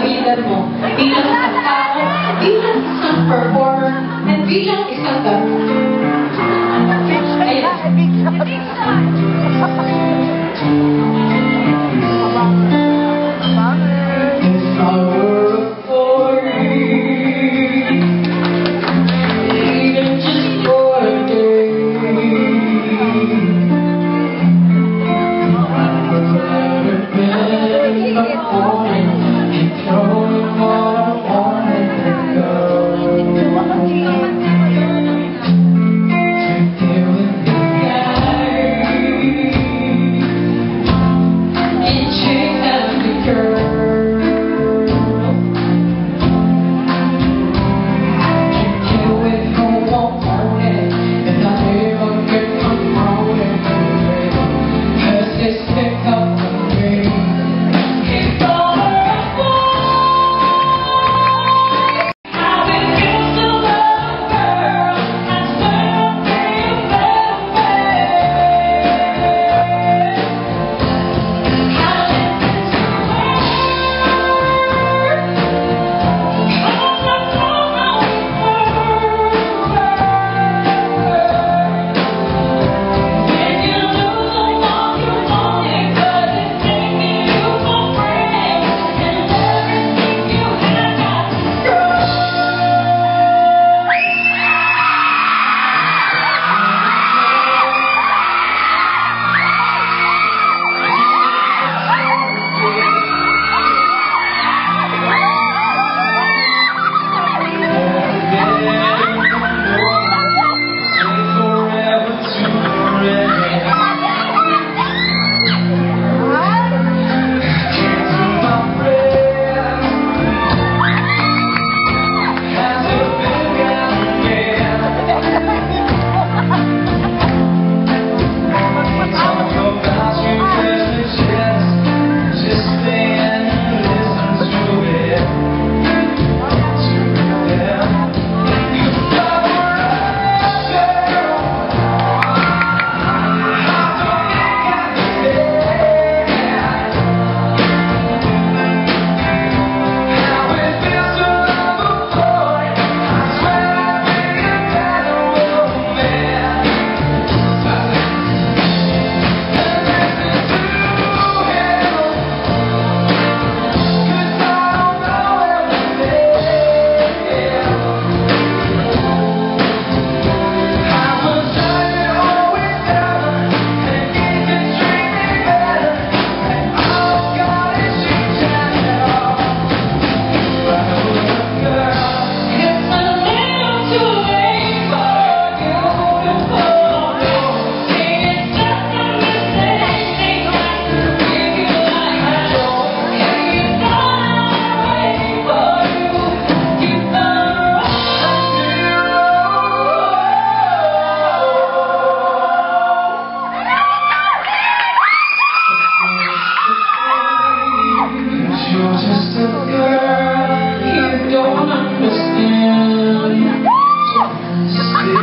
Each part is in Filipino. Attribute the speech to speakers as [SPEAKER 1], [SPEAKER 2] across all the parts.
[SPEAKER 1] kapagitan mo bilang isang tao, bilang isang performer, at bilang isang garo.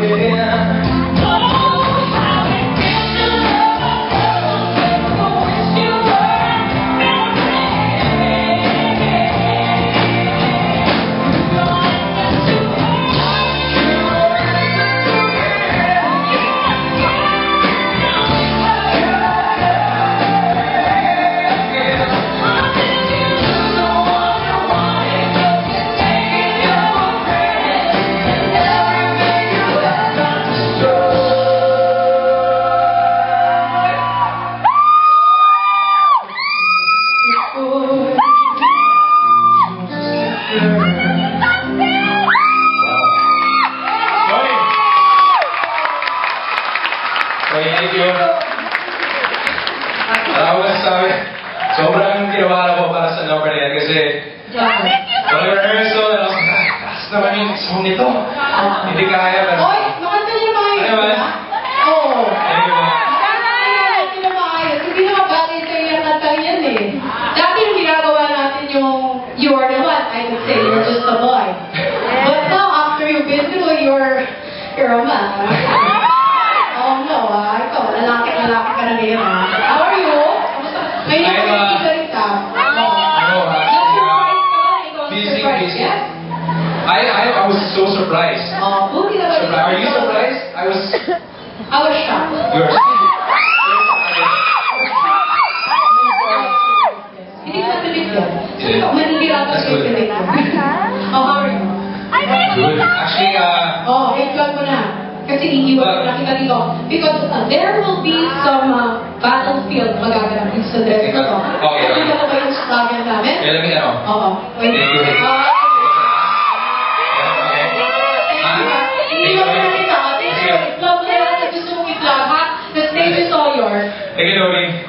[SPEAKER 1] Ayan.
[SPEAKER 2] Thank you. Ako masasabi, sobrang ginawa ko para sa number na yan kasi walang rehearsal, taas naman yung song nito. Hindi kaya pero...
[SPEAKER 1] Oy, makanta niyo ba yun?
[SPEAKER 2] Ano ba?
[SPEAKER 1] Oo.
[SPEAKER 2] Thank you ba?
[SPEAKER 1] Hindi na maayos. Hindi na mabagay sa iyo ang kanta yan eh. Dati yung ginagawa natin yung You Are The One, I would say you're just a boy. But now, after you've been through, you're a man. Oh no, ikaw, lalaki ka na ngayon. How are you? May nakakita ka rin ka.
[SPEAKER 2] Ano,
[SPEAKER 1] Nag-surprise ka ba
[SPEAKER 2] surprised.
[SPEAKER 1] Buti naman.
[SPEAKER 2] Are you surprised? I was
[SPEAKER 1] shocked.
[SPEAKER 2] You're
[SPEAKER 1] Hindi ko nabibig yan.
[SPEAKER 2] Yeah.
[SPEAKER 1] Manilira ako sa bibig ko. How are you?
[SPEAKER 2] good. Actually,
[SPEAKER 1] I-vlog mo na. Kasi iiwan ko nakita dito. Because there will be some battlefield magaganap dito sa dress ko to.
[SPEAKER 2] Okay.
[SPEAKER 1] Nakita ko ba yung slogan namin?
[SPEAKER 2] alam niyo ano?
[SPEAKER 1] Oo. Wait.
[SPEAKER 2] Thank you.
[SPEAKER 1] Hindi mo na kita. I-vlog mo na lang na gusto mong i-vlog, ha? The stage is all yours.
[SPEAKER 2] Thank you, Lori.